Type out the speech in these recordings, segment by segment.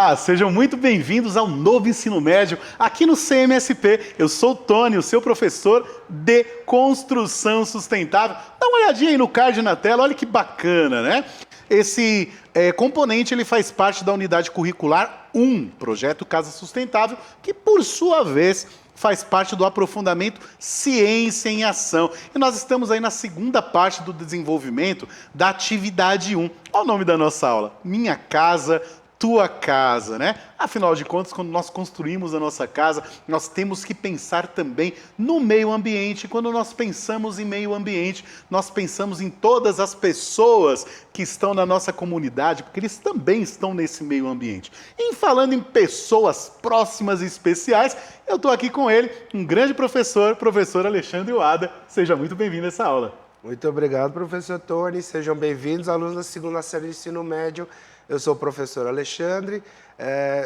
Olá, sejam muito bem-vindos ao novo ensino médio aqui no CMSP. Eu sou o Tony, o seu professor de Construção Sustentável. Dá uma olhadinha aí no card na tela, olha que bacana, né? Esse componente ele faz parte da unidade curricular 1, Projeto Casa Sustentável, que por sua vez faz parte do aprofundamento Ciência em Ação. E nós estamos aí na segunda parte do desenvolvimento da atividade 1. Olha o nome da nossa aula, Minha Casa, Tua Casa, né? Afinal de contas, quando nós construímos a nossa casa, nós temos que pensar também no meio ambiente. Quando nós pensamos em meio ambiente, nós pensamos em todas as pessoas que estão na nossa comunidade, porque eles também estão nesse meio ambiente. E falando em pessoas próximas e especiais, eu estou aqui com ele, um grande professor, professor Alexandre Wada. Seja muito bem-vindo a essa aula. Muito obrigado, professor Tony. Sejam bem-vindos, alunos da segunda série de ensino médio. Eu sou o professor Alexandre,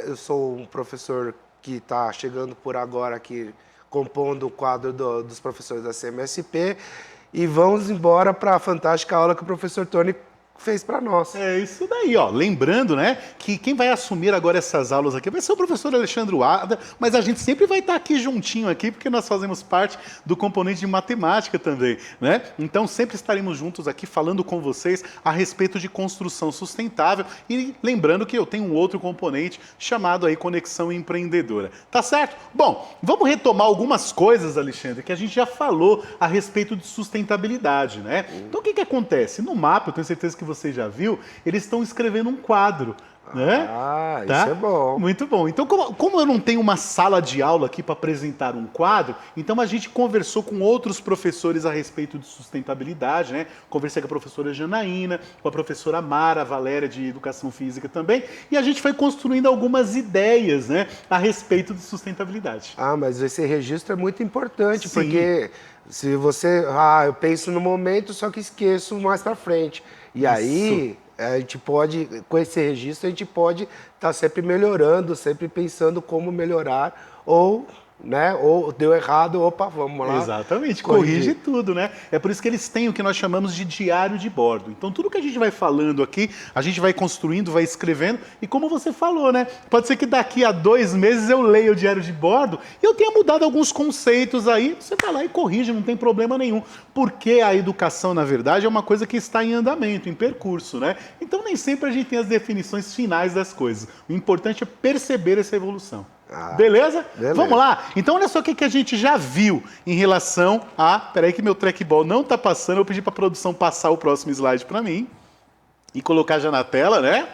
eu sou um professor que está chegando por agora aqui, compondo o quadro dos professores da CMSP, e vamos embora para a fantástica aula que o professor Tony fez para nós. É isso daí, ó. Lembrando, né, que quem vai assumir agora essas aulas aqui vai ser o professor Alexandre Wada, mas a gente sempre vai estar aqui juntinho aqui, porque nós fazemos parte do componente de matemática também, né? Então sempre estaremos juntos aqui falando com vocês a respeito de construção sustentável e lembrando que eu tenho um outro componente chamado aí Conexão Empreendedora. Tá certo? Bom, vamos retomar algumas coisas, Alexandre, que a gente já falou a respeito de sustentabilidade, né? Então o que acontece? No mapa, eu tenho certeza que você já viu, eles estão escrevendo um quadro, né? Ah, tá? Isso é bom. Muito bom. Então, como eu não tenho uma sala de aula aqui para apresentar um quadro, então a gente conversou com outros professores a respeito de sustentabilidade, né? Conversei com a professora Janaína, com a professora Mara Valéria, de Educação Física também, e a gente foi construindo algumas ideias, né, a respeito de sustentabilidade. Ah, mas esse registro é muito importante, Sim. porque se você... eu penso no momento, só que esqueço mais para frente. E aí, a gente pode, com esse registro, a gente pode estar sempre melhorando, sempre pensando como melhorar, ou deu errado, opa, vamos lá. Exatamente, corrige tudo, né? É por isso que eles têm o que nós chamamos de diário de bordo. Então, tudo que a gente vai falando aqui, a gente vai construindo, vai escrevendo, e como você falou, né? Pode ser que daqui a 2 meses eu leia o diário de bordo e eu tenha mudado alguns conceitos aí, você vai lá e corrige, não tem problema nenhum. Porque a educação, na verdade, é uma coisa que está em andamento, em percurso, né? Então, nem sempre a gente tem as definições finais das coisas. O importante é perceber essa evolução. Beleza? Vamos lá? Então, olha só o que a gente já viu em relação a... Peraí que meu trackball não está passando, eu pedi para a produção passar o próximo slide para mim e colocar já na tela, né?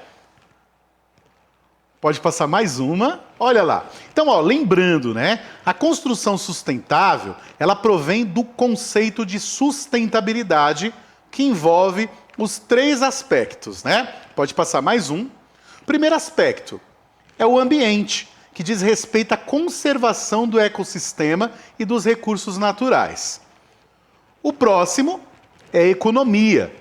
Pode passar mais uma. Olha lá. Então, ó, lembrando, né? A construção sustentável, ela provém do conceito de sustentabilidade que envolve os 3 aspectos, né? Pode passar mais um. Primeiro aspecto é o ambiente, que diz respeito à conservação do ecossistema e dos recursos naturais. O próximo é a economia.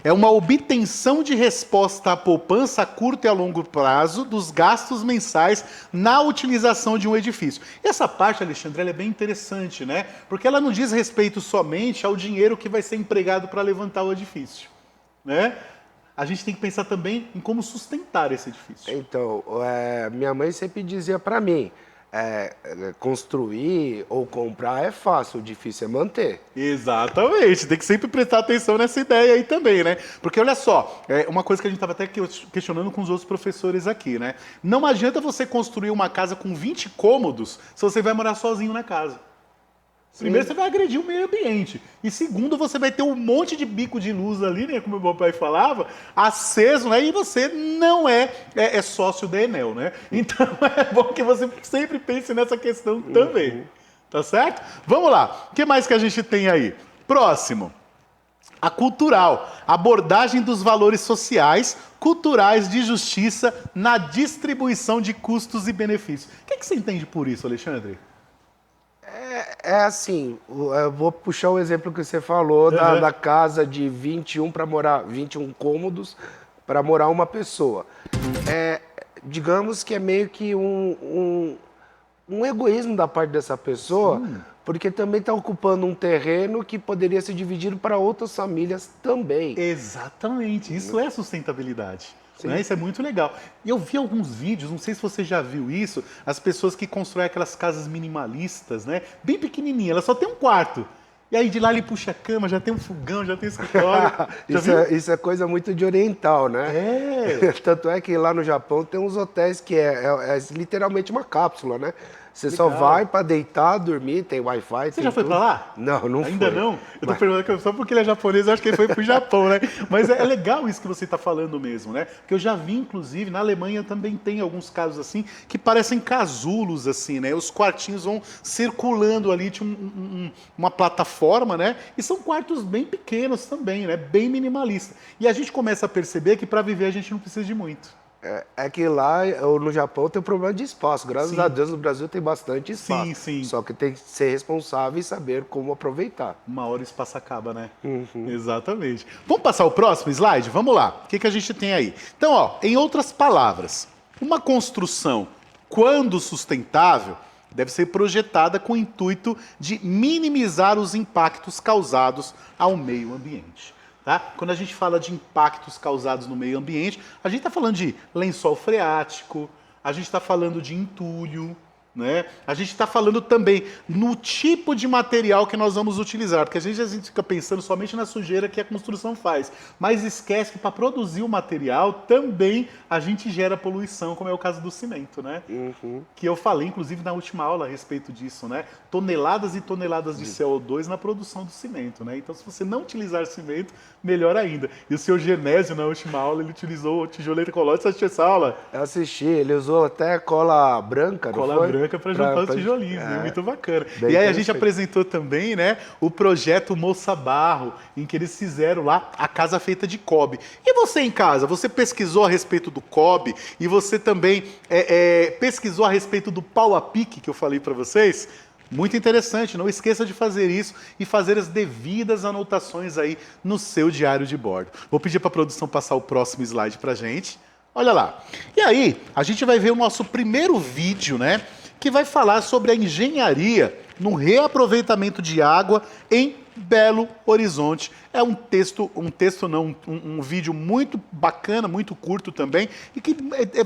É uma obtenção de resposta à poupança a curto e a longo prazo dos gastos mensais na utilização de um edifício. E essa parte, Alexandre, ela é bem interessante, né? Porque ela não diz respeito somente ao dinheiro que vai ser empregado para levantar o edifício, né? A gente tem que pensar também em como sustentar esse edifício. Então, minha mãe sempre dizia para mim, construir ou comprar é fácil, o difícil é manter. Exatamente, tem que sempre prestar atenção nessa ideia aí também, né? Porque olha só, uma coisa que a gente estava até questionando com os outros professores aqui, né? Não adianta você construir uma casa com 20 cômodos se você vai morar sozinho na casa. Primeiro, você vai agredir o meio ambiente. E segundo, você vai ter um monte de bico de luz ali, né? Como o meu pai falava, aceso, né? E você não é sócio da Enel, né? Então, é bom que você sempre pense nessa questão também. Tá certo? Vamos lá. O que mais que a gente tem aí? Próximo. A cultural. Abordagem dos valores sociais, culturais de justiça na distribuição de custos e benefícios. O que você entende por isso, Alexandre? É assim, eu vou puxar o exemplo que você falou da casa de 21 para morar, 21 cômodos para morar uma pessoa. Digamos que é meio que um egoísmo da parte dessa pessoa, porque também está ocupando um terreno que poderia ser dividido para outras famílias também. Exatamente, isso é sustentabilidade. Né? Isso é muito legal. E eu vi alguns vídeos, não sei se você já viu isso, as pessoas que constroem aquelas casas minimalistas, né? Bem pequenininha, ela só tem um quarto. E aí de lá ele puxa a cama, já tem um fogão, já tem escritório. Isso é coisa muito de oriental, né? É. Tanto é que lá no Japão tem uns hotéis que é literalmente uma cápsula, né? Você só vai para deitar, dormir, tem Wi-Fi. Você já foi para lá? Não Ainda foi. não? Eu tô perguntando só porque ele é japonês, eu acho que ele foi pro Japão, né? Mas é legal isso que você tá falando mesmo, né? Porque eu já vi, inclusive, na Alemanha também tem alguns casos assim, que parecem casulos, assim, né? Os quartinhos vão circulando ali, de uma plataforma, né? E são quartos bem pequenos também, né? Bem minimalistas. E a gente começa a perceber que para viver a gente não precisa de muito. É que lá no Japão tem um problema de espaço. Graças a Deus no Brasil tem bastante espaço. Sim, sim. Só que tem que ser responsável e saber como aproveitar. Uma hora o espaço acaba, né? Exatamente. Vamos passar o próximo slide? Vamos lá. O que a gente tem aí? Então, ó, em outras palavras, uma construção, quando sustentável, deve ser projetada com o intuito de minimizar os impactos causados ao meio ambiente. Tá? Quando a gente fala de impactos causados no meio ambiente, a gente está falando de lençol freático, a gente está falando de entulho, né? A gente está falando também no tipo de material que nós vamos utilizar, porque a gente fica pensando somente na sujeira que a construção faz, mas esquece que para produzir o material também a gente gera poluição, como é o caso do cimento, né? Que eu falei, inclusive, na última aula a respeito disso, né? Toneladas e toneladas de CO2 na produção do cimento, né? Então, se você não utilizar cimento, melhor ainda. E o senhor Genésio, na última aula, ele utilizou o tijoleta colóide. Você assistiu essa aula? Eu assisti, ele usou até cola branca, não cola foi? Branca para juntar os tijolinhos, né? Muito bacana. Bem e aí a gente apresentou também, né, o projeto Moça Barro, em que eles fizeram lá a casa feita de cobre. E você em casa, você pesquisou a respeito do cobre e você também pesquisou a respeito do pau a pique que eu falei para vocês? Muito interessante, não esqueça de fazer isso e fazer as devidas anotações aí no seu diário de bordo. Vou pedir para a produção passar o próximo slide para a gente. Olha lá. E aí, a gente vai ver o nosso primeiro vídeo, né? Que vai falar sobre a engenharia no reaproveitamento de água em Belo Horizonte. É um vídeo muito bacana, muito curto também, e que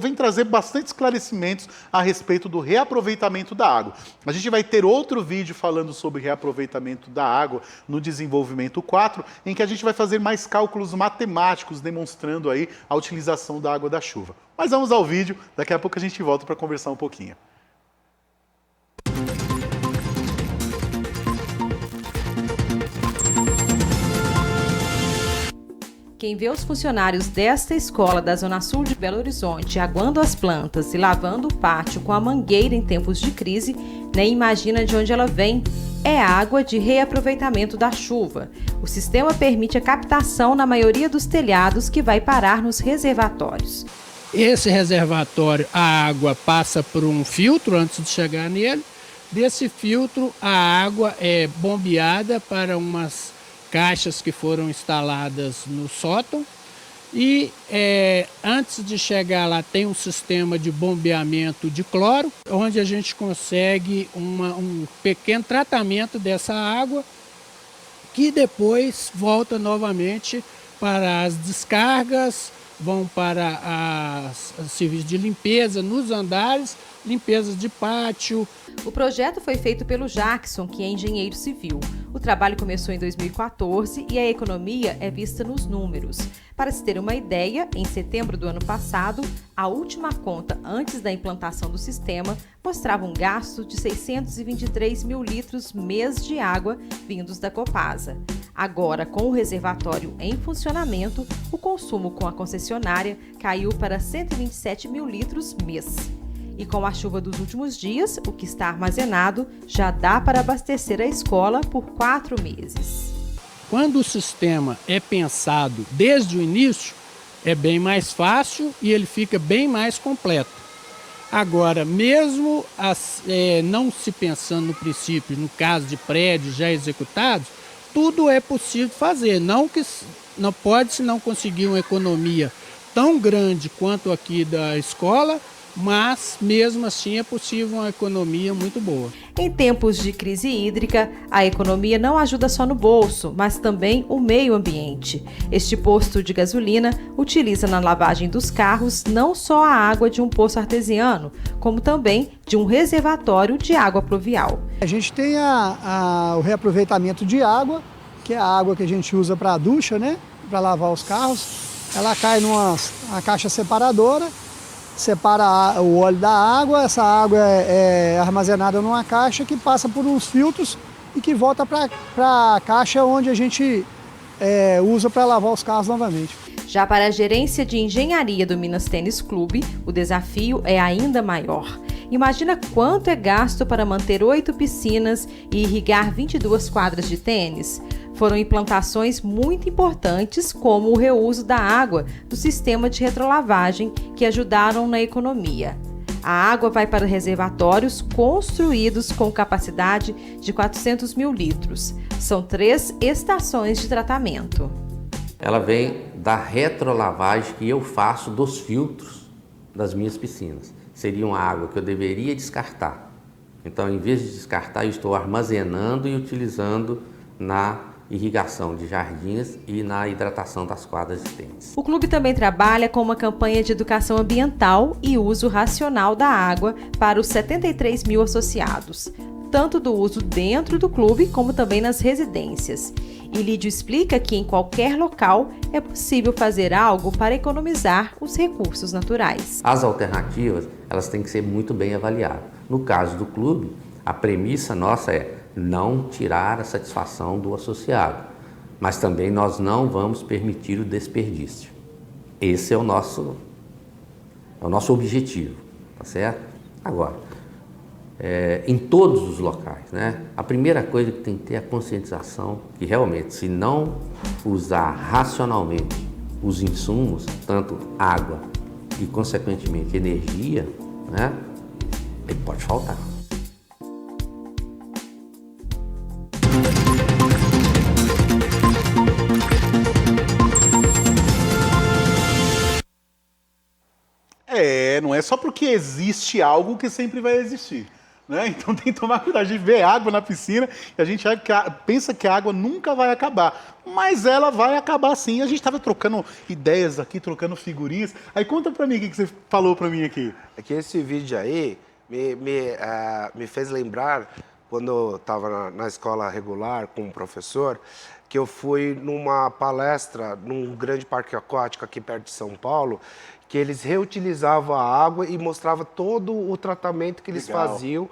vem trazer bastante esclarecimentos a respeito do reaproveitamento da água. A gente vai ter outro vídeo falando sobre reaproveitamento da água no desenvolvimento 4, em que a gente vai fazer mais cálculos matemáticos, demonstrando aí a utilização da água da chuva. Mas vamos ao vídeo, daqui a pouco a gente volta para conversar um pouquinho. Quem vê os funcionários desta escola da Zona Sul de Belo Horizonte aguando as plantas e lavando o pátio com a mangueira em tempos de crise, nem imagina de onde ela vem. É água de reaproveitamento da chuva. O sistema permite a captação na maioria dos telhados que vai parar nos reservatórios. Esse reservatório, a água passa por um filtro antes de chegar nele. Desse filtro, a água é bombeada para umas caixas que foram instaladas no sótão e antes de chegar lá tem um sistema de bombeamento de cloro, onde a gente consegue um pequeno tratamento dessa água que depois volta novamente para as descargas, vão para os serviços de limpeza nos andares, limpeza de pátio. O projeto foi feito pelo Jackson, que é engenheiro civil. O trabalho começou em 2014 e a economia é vista nos números. Para se ter uma ideia, em setembro do ano passado, a última conta antes da implantação do sistema mostrava um gasto de 623 mil litros mês de água vindos da Copasa. Agora, com o reservatório em funcionamento, o consumo com a concessionária caiu para 127 mil litros mês. E com a chuva dos últimos dias, o que está armazenado já dá para abastecer a escola por 4 meses. Quando o sistema é pensado desde o início, é bem mais fácil e ele fica bem mais completo. Agora, mesmo não se pensando no princípio, no caso de prédios já executados, tudo é possível fazer. Não pode se não conseguir uma economia tão grande quanto aqui da escola, mas mesmo assim é possível uma economia muito boa. Em tempos de crise hídrica, a economia não ajuda só no bolso, mas também o meio ambiente. Este posto de gasolina utiliza na lavagem dos carros não só a água de um poço artesiano, como também de um reservatório de água pluvial. A gente tem o reaproveitamento de água, que é a água que a gente usa para a ducha, né? Para lavar os carros. Ela cai numa caixa separadora, separa o óleo da água, essa água é armazenada numa caixa que passa por uns filtros e que volta para a caixa onde a gente usa para lavar os carros novamente. Já para a gerência de engenharia do Minas Tênis Clube, o desafio é ainda maior. Imagina quanto é gasto para manter 8 piscinas e irrigar 22 quadras de tênis. Foram implantações muito importantes, como o reuso da água do sistema de retrolavagem, que ajudaram na economia. A água vai para reservatórios construídos com capacidade de 400 mil litros. São 3 estações de tratamento. Ela vem da retrolavagem que eu faço dos filtros das minhas piscinas. Seria uma água que eu deveria descartar. Então, em vez de descartar, eu estou armazenando e utilizando na irrigação de jardins e na hidratação das quadras de tênis. O clube também trabalha com uma campanha de educação ambiental e uso racional da água para os 73 mil associados, tanto do uso dentro do clube como também nas residências. E Lídio explica que em qualquer local é possível fazer algo para economizar os recursos naturais. As alternativas, elas têm que ser muito bem avaliadas. No caso do clube, a premissa nossa é não tirar a satisfação do associado, mas também nós não vamos permitir o desperdício. Esse é o nosso objetivo, tá certo? Agora, em todos os locais, né? A primeira coisa que tem que ter é a conscientização que realmente, se não usar racionalmente os insumos, tanto água e, consequentemente, energia, né? Ele pode faltar. Não é só porque existe algo que sempre vai existir, né? Então tem que tomar cuidado. A gente vê água na piscina e a gente pensa que a água nunca vai acabar, mas ela vai acabar sim. A gente estava trocando ideias aqui, trocando figurinhas. Aí conta pra mim o que você falou pra mim aqui. É que esse vídeo aí me fez lembrar quando eu estava na escola regular com um professor, que eu fui numa palestra num grande parque aquático aqui perto de São Paulo, que eles reutilizavam a água e mostrava todo o tratamento que eles faziam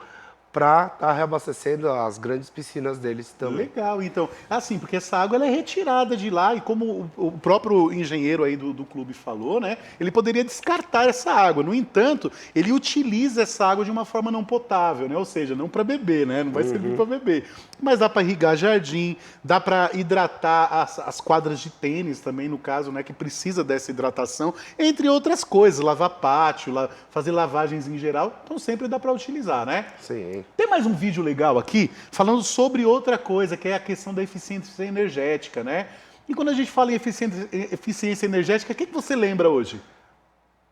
para estar reabastecendo as grandes piscinas deles também. Legal, então, assim, porque essa água ela é retirada de lá e como o próprio engenheiro aí do clube falou, né, ele poderia descartar essa água. No entanto, ele utiliza essa água de uma forma não potável, né, ou seja, não para beber, né, não vai servir para beber. Mas dá para irrigar jardim, dá para hidratar as quadras de tênis também, no caso, né, que precisa dessa hidratação, entre outras coisas, lavar pátio, fazer lavagens em geral, então sempre dá para utilizar, né? Sim. Tem mais um vídeo legal aqui, falando sobre outra coisa, que é a questão da eficiência energética, né? E quando a gente fala em eficiência energética, o que você lembra hoje?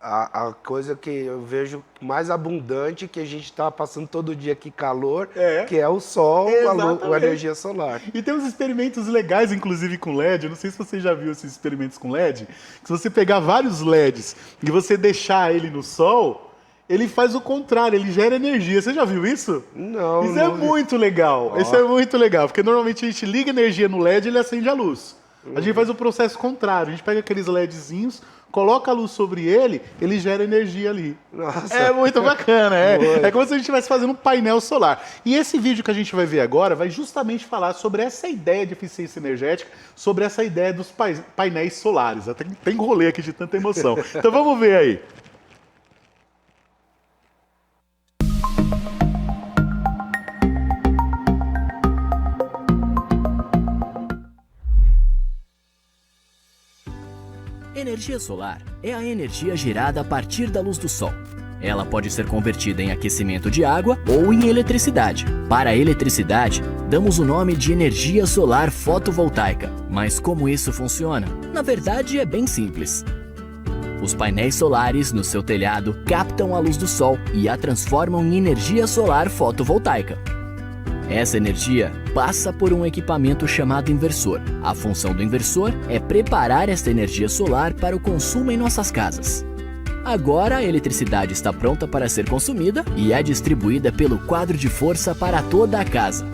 A coisa que eu vejo mais abundante, que a gente está passando todo dia aqui calor, que é o sol, a energia solar. E tem uns experimentos legais, inclusive com LED, eu não sei se você já viu esses experimentos com LED, que se você pegar vários LEDs e você deixar ele no sol, ele faz o contrário, ele gera energia. Você já viu isso? Não. Isso é muito legal. Isso é muito legal, porque normalmente a gente liga energia no LED e ele acende a luz. A gente faz o processo contrário, a gente pega aqueles LEDzinhos, coloca a luz sobre ele, ele gera energia ali. Nossa. É muito bacana, é como se a gente estivesse fazendo um painel solar. E esse vídeo que a gente vai ver agora vai justamente falar sobre essa ideia de eficiência energética, sobre essa ideia dos painéis solares. Até tem rolê aqui de tanta emoção. Então vamos ver aí. Energia solar é a energia gerada a partir da luz do sol. Ela pode ser convertida em aquecimento de água ou em eletricidade. Para a eletricidade, damos o nome de energia solar fotovoltaica. Mas como isso funciona? Na verdade, é bem simples. Os painéis solares no seu telhado captam a luz do sol e a transformam em energia solar fotovoltaica. Essa energia passa por um equipamento chamado inversor. A função do inversor é preparar esta energia solar para o consumo em nossas casas. Agora a eletricidade está pronta para ser consumida e é distribuída pelo quadro de força para toda a casa.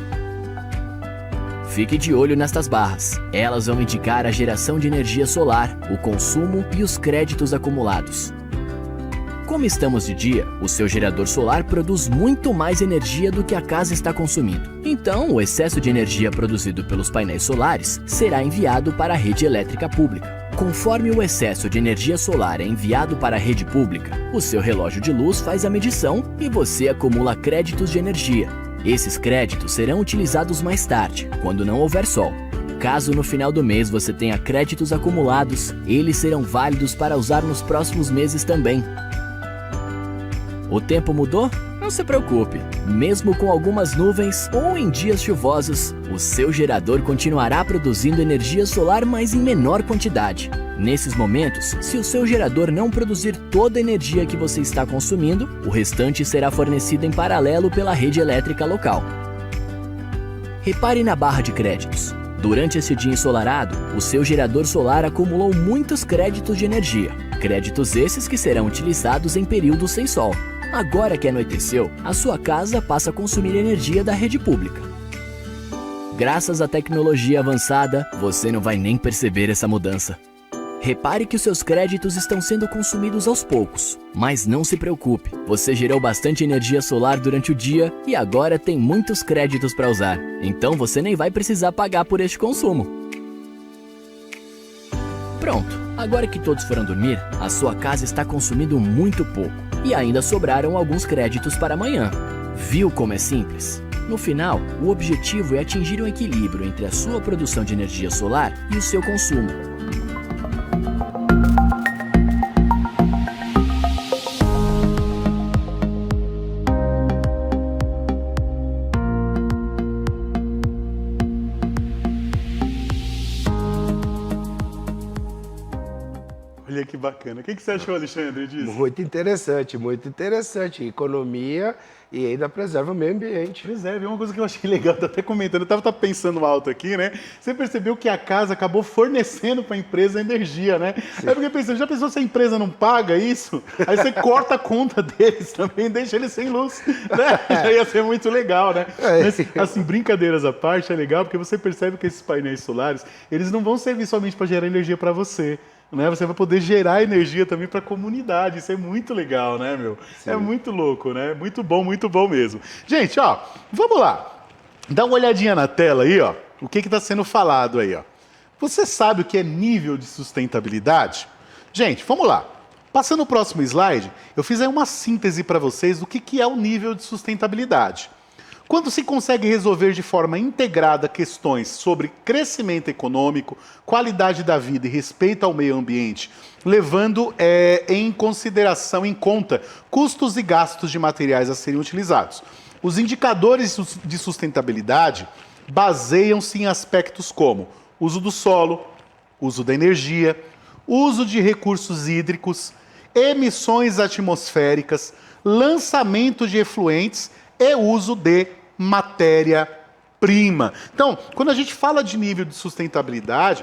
Fique de olho nestas barras. Elas vão indicar a geração de energia solar, o consumo e os créditos acumulados. Como estamos de dia, o seu gerador solar produz muito mais energia do que a casa está consumindo. Então, o excesso de energia produzido pelos painéis solares será enviado para a rede elétrica pública. Conforme o excesso de energia solar é enviado para a rede pública, o seu relógio de luz faz a medição e você acumula créditos de energia. Esses créditos serão utilizados mais tarde, quando não houver sol. Caso no final do mês você tenha créditos acumulados, eles serão válidos para usar nos próximos meses também. O tempo mudou? Não se preocupe. Mesmo com algumas nuvens ou em dias chuvosos, o seu gerador continuará produzindo energia solar, mas em menor quantidade. Nesses momentos, se o seu gerador não produzir toda a energia que você está consumindo, o restante será fornecido em paralelo pela rede elétrica local. Repare na barra de créditos. Durante esse dia ensolarado, o seu gerador solar acumulou muitos créditos de energia. Créditos esses que serão utilizados em períodos sem sol. Agora que anoiteceu, a sua casa passa a consumir energia da rede pública. Graças à tecnologia avançada, você não vai nem perceber essa mudança. Repare que os seus créditos estão sendo consumidos aos poucos. Mas não se preocupe, você gerou bastante energia solar durante o dia e agora tem muitos créditos para usar. Então você nem vai precisar pagar por este consumo. Pronto, agora que todos foram dormir, a sua casa está consumindo muito pouco. E ainda sobraram alguns créditos para amanhã. Viu como é simples? No final, o objetivo é atingir um equilíbrio entre a sua produção de energia solar e o seu consumo. Olha que bacana. O que você achou, Alexandre, disso? Muito interessante, muito interessante. Economia e ainda preserva o meio ambiente. Preserva. É uma coisa que eu achei legal, tô até comentando, eu tava pensando alto aqui, né? Você percebeu que a casa acabou fornecendo para a empresa energia, né? Sim. Aí eu fiquei pensando, já pensou se a empresa não paga isso? Aí você corta a conta deles também, deixa eles sem luz, né? Já ia ser muito legal, né? Mas, assim, brincadeiras à parte, é legal porque você percebe que esses painéis solares, eles não vão servir somente para gerar energia para você. Né? Você vai poder gerar energia também para a comunidade. Isso é muito legal, né, meu? Sim. É muito louco, né? Muito bom mesmo. Gente, ó, vamos lá. Dá uma olhadinha na tela aí, ó. O que está sendo falado aí, ó. Você sabe o que é nível de sustentabilidade? Gente, vamos lá. Passando o próximo slide, eu fiz aí uma síntese para vocês do que é o nível de sustentabilidade. Quando se consegue resolver de forma integrada questões sobre crescimento econômico, qualidade da vida e respeito ao meio ambiente, levando em consideração, em conta, custos e gastos de materiais a serem utilizados. Os indicadores de sustentabilidade baseiam-se em aspectos como uso do solo, uso da energia, uso de recursos hídricos, emissões atmosféricas, lançamento de efluentes e uso de matéria-prima. Então, quando a gente fala de nível de sustentabilidade,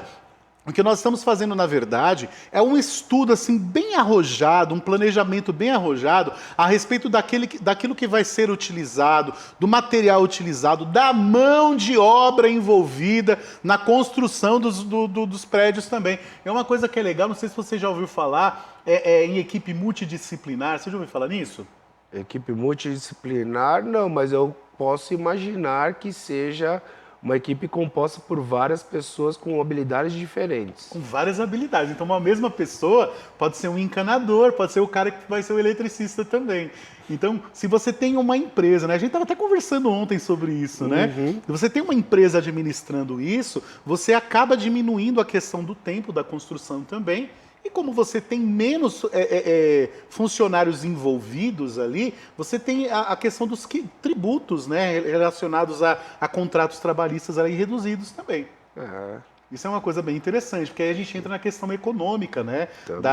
o que nós estamos fazendo, na verdade, é um estudo assim, bem arrojado, um planejamento bem arrojado a respeito daquilo que vai ser utilizado, do material utilizado, da mão de obra envolvida na construção dos prédios também. É uma coisa que é legal, não sei se você já ouviu falar, em equipe multidisciplinar. Você já ouviu falar nisso? Equipe multidisciplinar, não, mas eu posso imaginar que seja uma equipe composta por várias pessoas com habilidades diferentes. Com várias habilidades. Então, uma mesma pessoa pode ser um encanador, pode ser o cara que vai ser o eletricista também. Então, se você tem uma empresa, né? A gente estava até conversando ontem sobre isso, né? Se você tem uma empresa administrando isso, você acaba diminuindo a questão do tempo da construção também. E como você tem menos funcionários envolvidos ali, você tem a questão dos tributos, né, relacionados a contratos trabalhistas ali reduzidos também. Isso é uma coisa bem interessante, porque aí a gente entra na questão econômica, né,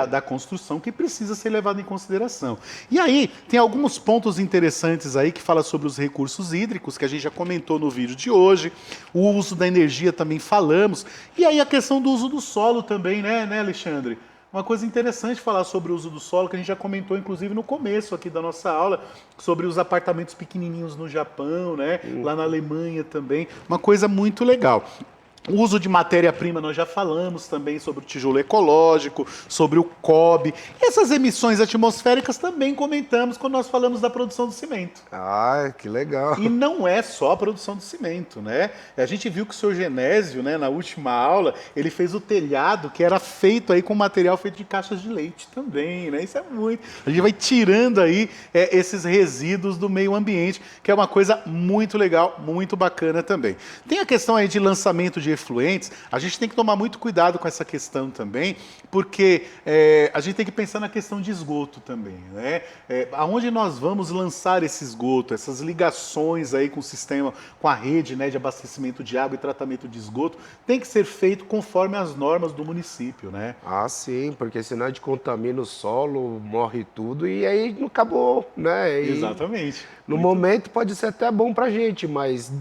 da construção, que precisa ser levada em consideração. E aí, tem alguns pontos interessantes aí que fala sobre os recursos hídricos, que a gente já comentou no vídeo de hoje, o uso da energia também falamos, e aí a questão do uso do solo também, né, Alexandre? Uma coisa interessante falar sobre o uso do solo, que a gente já comentou, inclusive, no começo aqui da nossa aula, sobre os apartamentos pequenininhos no Japão, né, lá na Alemanha também, uma coisa muito legal. O uso de matéria-prima, nós já falamos também sobre o tijolo ecológico, sobre o cobre. E essas emissões atmosféricas também comentamos quando nós falamos da produção do cimento. Ah, que legal. E não é só a produção do cimento, né? A gente viu que o seu Genésio, né, na última aula, ele fez o telhado que era feito aí com material feito de caixas de leite também, né? Isso é muito... A gente vai tirando aí esses resíduos do meio ambiente, que é uma coisa muito legal, muito bacana também. Tem a questão aí de lançamento de efluentes, a gente tem que tomar muito cuidado com essa questão também, porque a gente tem que pensar na questão de esgoto também, né? Aonde nós vamos lançar esse esgoto, essas ligações aí com o sistema, com a rede, né, de abastecimento de água e tratamento de esgoto, tem que ser feito conforme as normas do município, né? Ah, sim, porque senão a gente contamina o solo, morre tudo e aí não acabou, né? E Exatamente. no momento pode ser até bom pra gente, mas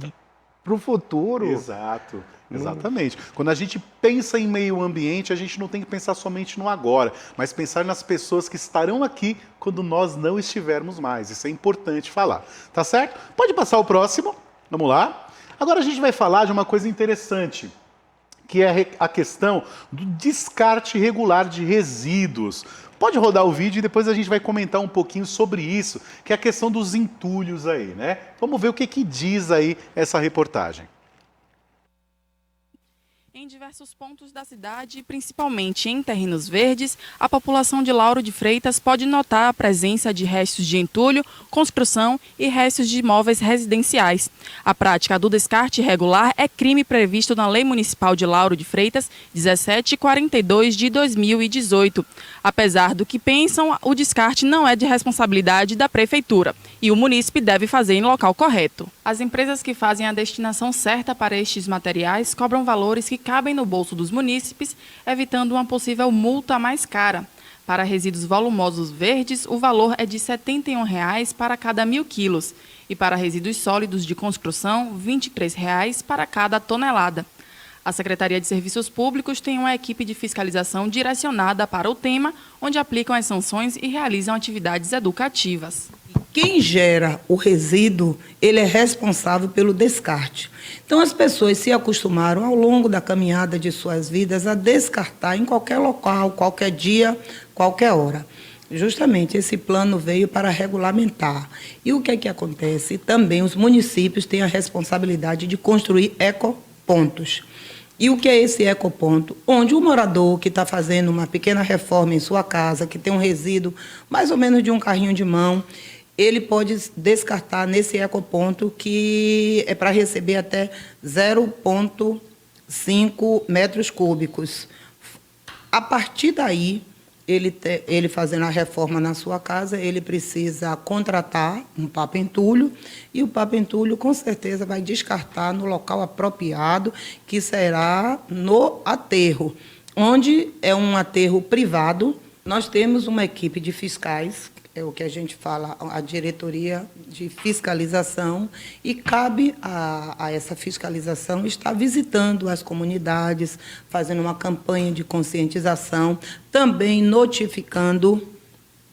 pro futuro... Exato. Exatamente. Quando a gente pensa em meio ambiente, a gente não tem que pensar somente no agora, mas pensar nas pessoas que estarão aqui quando nós não estivermos mais. Isso é importante falar. Tá certo? Pode passar o próximo. Vamos lá. Agora a gente vai falar de uma coisa interessante, que é a questão do descarte regular de resíduos. Pode rodar o vídeo e depois a gente vai comentar um pouquinho sobre isso, que é a questão dos entulhos aí, né? Vamos ver o que diz aí essa reportagem. Em diversos pontos da cidade, principalmente em terrenos verdes, a população de Lauro de Freitas pode notar a presença de restos de entulho, construção e restos de imóveis residenciais. A prática do descarte irregular é crime previsto na Lei Municipal de Lauro de Freitas 1742 de 2018. Apesar do que pensam, o descarte não é de responsabilidade da Prefeitura e o munícipe deve fazer em local correto. As empresas que fazem a destinação certa para estes materiais cobram valores que cabem no bolso dos munícipes, evitando uma possível multa mais cara. Para resíduos volumosos verdes, o valor é de R$ 71,00 para cada 1.000 quilos e para resíduos sólidos de construção, R$ 23,00 para cada tonelada. A Secretaria de Serviços Públicos tem uma equipe de fiscalização direcionada para o tema, onde aplicam as sanções e realizam atividades educativas. Quem gera o resíduo, ele é responsável pelo descarte. Então, as pessoas se acostumaram ao longo da caminhada de suas vidas a descartar em qualquer local, qualquer dia, qualquer hora. Justamente esse plano veio para regulamentar. E o que é que acontece? Também os municípios têm a responsabilidade de construir ecopontos. E o que é esse ecoponto? Onde o morador que está fazendo uma pequena reforma em sua casa, que tem um resíduo mais ou menos de um carrinho de mão, ele pode descartar nesse ecoponto, que é para receber até 0,5 metros cúbicos. A partir daí, ele fazendo a reforma na sua casa, ele precisa contratar um papa-entulho, e o papa-entulho com certeza vai descartar no local apropriado, que será no aterro, onde é um aterro privado. Nós temos uma equipe de fiscais, é o que a gente fala, a diretoria de fiscalização, e cabe a essa fiscalização estar visitando as comunidades, fazendo uma campanha de conscientização, também notificando,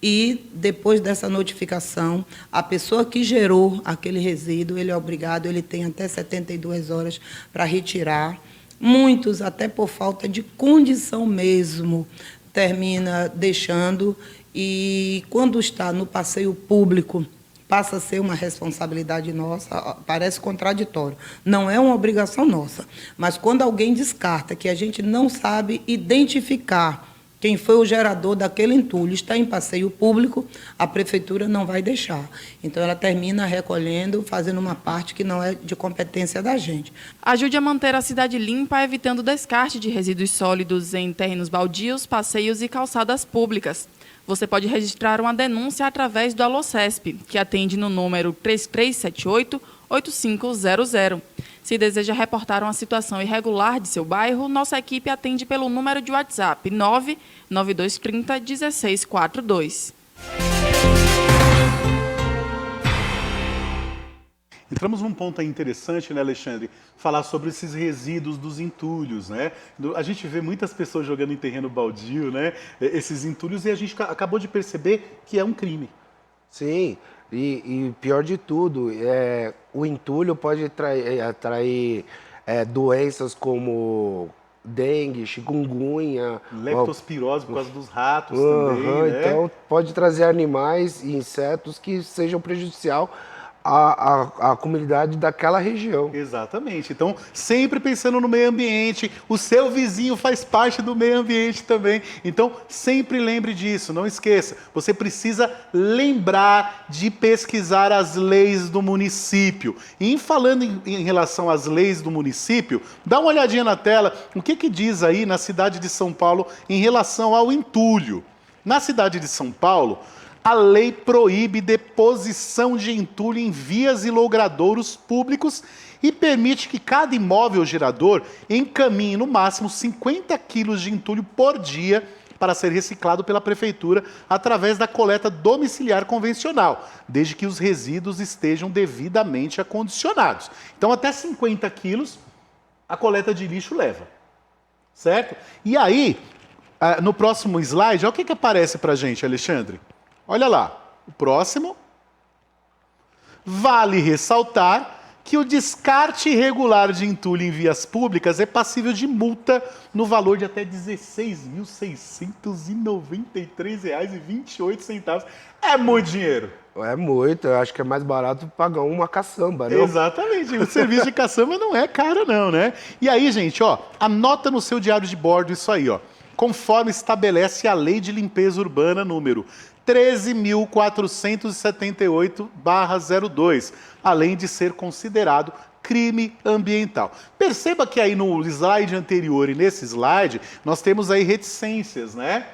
e depois dessa notificação, a pessoa que gerou aquele resíduo, ele é obrigado, ele tem até 72 horas para retirar. Muitos, até por falta de condição mesmo, termina deixando. E quando está no passeio público, passa a ser uma responsabilidade nossa, parece contraditório. Não é uma obrigação nossa, mas quando alguém descarta, que a gente não sabe identificar quem foi o gerador daquele entulho, está em passeio público, a prefeitura não vai deixar. Então, ela termina recolhendo, fazendo uma parte que não é de competência da gente. Ajude a manter a cidade limpa, evitando o descarte de resíduos sólidos em terrenos baldios, passeios e calçadas públicas. Você pode registrar uma denúncia através do AlôCESP, que atende no número 3378-8500. Se deseja reportar uma situação irregular de seu bairro, nossa equipe atende pelo número de WhatsApp 99230 1642. Entramos num ponto aí interessante, né, Alexandre? Falar sobre esses resíduos dos entulhos, né? A gente vê muitas pessoas jogando em terreno baldio, né? Esses entulhos, e a gente acabou de perceber que é um crime. Sim, e pior de tudo, o entulho pode atrair doenças como dengue, chikungunya, Leptospirose por causa dos ratos também, né? Então pode trazer animais e insetos que sejam prejudicial à comunidade daquela região. Exatamente. Então, sempre pensando no meio ambiente, o seu vizinho faz parte do meio ambiente também. Então, sempre lembre disso, não esqueça. Você precisa lembrar de pesquisar as leis do município. E falando em relação às leis do município, dá uma olhadinha na tela, o que diz aí na cidade de São Paulo em relação ao entulho. Na cidade de São Paulo, a lei proíbe deposição de entulho em vias e logradouros públicos e permite que cada imóvel gerador encaminhe no máximo 50 quilos de entulho por dia para ser reciclado pela prefeitura através da coleta domiciliar convencional, desde que os resíduos estejam devidamente acondicionados. Então, até 50 quilos a coleta de lixo leva, certo? E aí, no próximo slide, olha o que aparece para a gente, Alexandre. Olha lá, o próximo. Vale ressaltar que o descarte irregular de entulho em vias públicas é passível de multa no valor de até R$ 16.693,28. É muito dinheiro. É muito, eu acho que é mais barato pagar uma caçamba, né? Exatamente, o serviço de caçamba não é caro não, né? E aí, gente, ó, anota no seu diário de bordo isso aí, ó. Conforme estabelece a Lei de Limpeza Urbana número 13.478/02, além de ser considerado crime ambiental. Perceba que aí no slide anterior e nesse slide, nós temos aí reticências, né?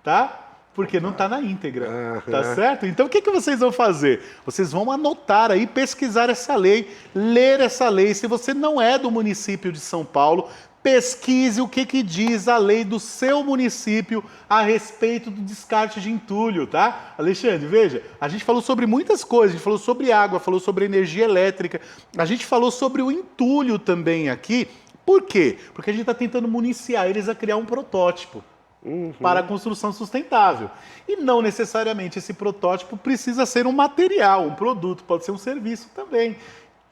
Tá? Porque não está na íntegra, tá certo? Então o que vocês vão fazer? Vocês vão anotar aí, pesquisar essa lei, ler essa lei. Se você não é do município de São Paulo, pesquise o que diz a lei do seu município a respeito do descarte de entulho, tá? Alexandre, veja, a gente falou sobre muitas coisas, a gente falou sobre água, falou sobre energia elétrica, a gente falou sobre o entulho também aqui. Por quê? Porque a gente está tentando municiar eles a criar um protótipo para a construção sustentável. E não necessariamente esse protótipo precisa ser um material, um produto, pode ser um serviço também.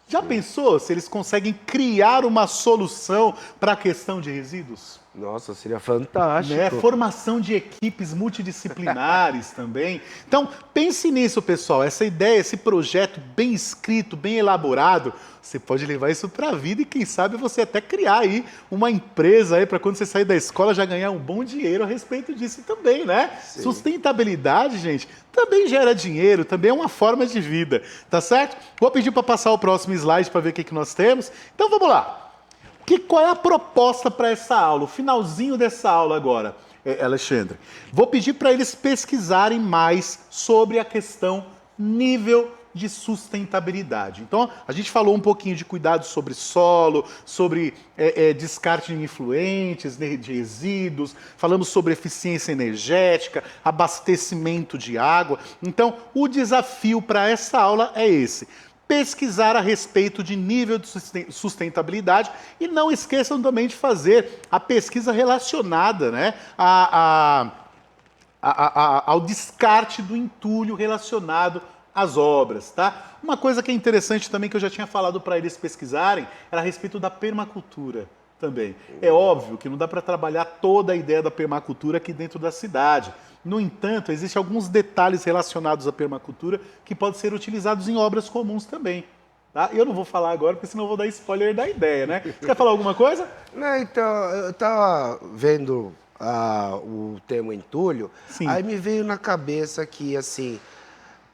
Já pensou se eles conseguem criar uma solução para a questão de resíduos? Nossa, seria fantástico. Né? Formação de equipes multidisciplinares também. Então, pense nisso, pessoal. Essa ideia, esse projeto bem escrito, bem elaborado, você pode levar isso para a vida e, quem sabe, você até criar aí uma empresa aí para quando você sair da escola já ganhar um bom dinheiro a respeito disso também, né? Sim. Sustentabilidade, gente, também gera dinheiro, também é uma forma de vida, tá certo? Vou pedir para passar o próximo slide para ver o que nós temos. Então, vamos lá. Qual é a proposta para essa aula? O finalzinho dessa aula agora, Alexandre. Vou pedir para eles pesquisarem mais sobre a questão nível de sustentabilidade. Então, a gente falou um pouquinho de cuidado sobre solo, sobre descarte de influentes, de resíduos, falamos sobre eficiência energética, abastecimento de água. Então, o desafio para essa aula é esse: pesquisar a respeito de nível de sustentabilidade, e não esqueçam também de fazer a pesquisa relacionada, né, ao descarte do entulho relacionado às obras, tá? Uma coisa que é interessante também, que eu já tinha falado para eles pesquisarem, era a respeito da permacultura também. É óbvio que não dá para trabalhar toda a ideia da permacultura aqui dentro da cidade. No entanto, existem alguns detalhes relacionados à permacultura que podem ser utilizados em obras comuns também. Tá? Eu não vou falar agora, porque senão eu vou dar spoiler da ideia, né? Você quer falar alguma coisa? Não, então, eu estava vendo o tema entulho, sim, aí me veio na cabeça que, assim,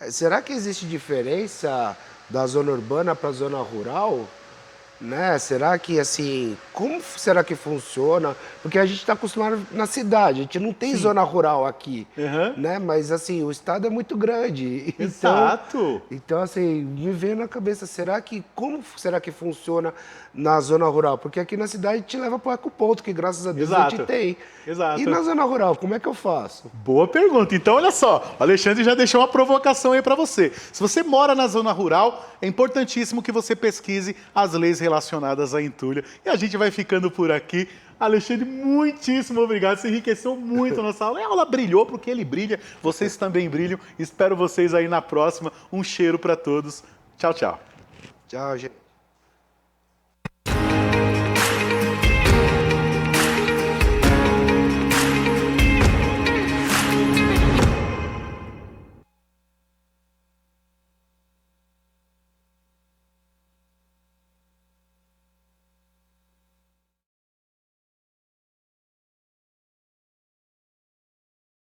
será que existe diferença da zona urbana para a zona rural? né? Será que, assim, como será que funciona? Porque a gente está acostumado na cidade, a gente não tem zona rural aqui, né? Mas, assim, o estado é muito grande. Exato. Então, assim, me veio na cabeça, como será que funciona na zona rural? Porque aqui na cidade te leva para o ecoponto, que graças a Deus a gente tem. Exato. E na zona rural, como é que eu faço? Boa pergunta. Então, olha só, o Alexandre já deixou uma provocação aí para você. Se você mora na zona rural, é importantíssimo que você pesquise as leis relacionadas à entulho. E a gente vai ficando por aqui. Alexandre, muitíssimo obrigado. Você enriqueceu muito a nossa aula. A aula brilhou porque ele brilha. Vocês também brilham. Espero vocês aí na próxima. Um cheiro para todos. Tchau, tchau. Tchau, gente.